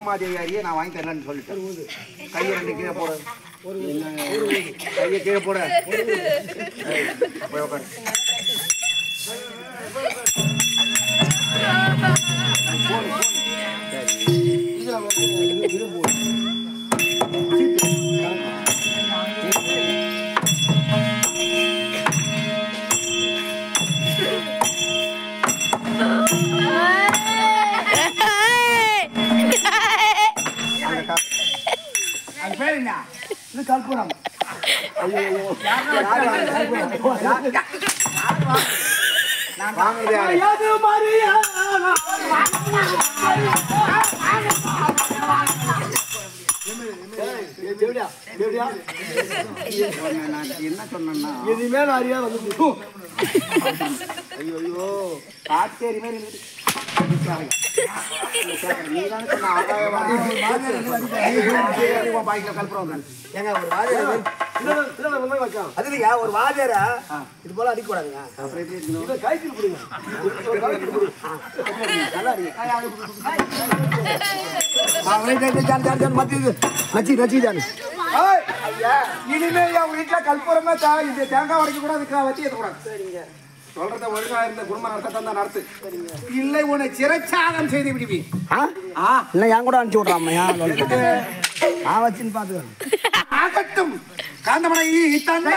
மாதேவியாரியே நான் வாங்கி தரலன்னு சொல்லிட்டேன். கையை ரெண்டு கீழே போட, கையை கீழே போட. போய் உட்காரு. கல்புரம் என்ன சொன்னா எதுவுமே அறியா வந்து ஐயோ ஆச்சேரி மாதிரி ஒரு வாஜரா இது போல அடிக்க கூடாதுங்க. இனிமே என் வீட்டுல கல்புரமா இந்த தேங்காய் உடைக்க கூடாது, வச்சு ஏற்றக்கூடாது. சரிங்க, சொல்றத ஒழுங்கா இருந்த குடும்ப நடத்தான் தான் நடத்து. இல்லை உன்னை சிறைச்சாதம் செய்து விடுவி. இல்லை என் கூட அனுப்பிச்சு விடுறான் வச்சுன்னு பாத்துக்கணும். ஆகட்டும் காந்தமனை தந்தை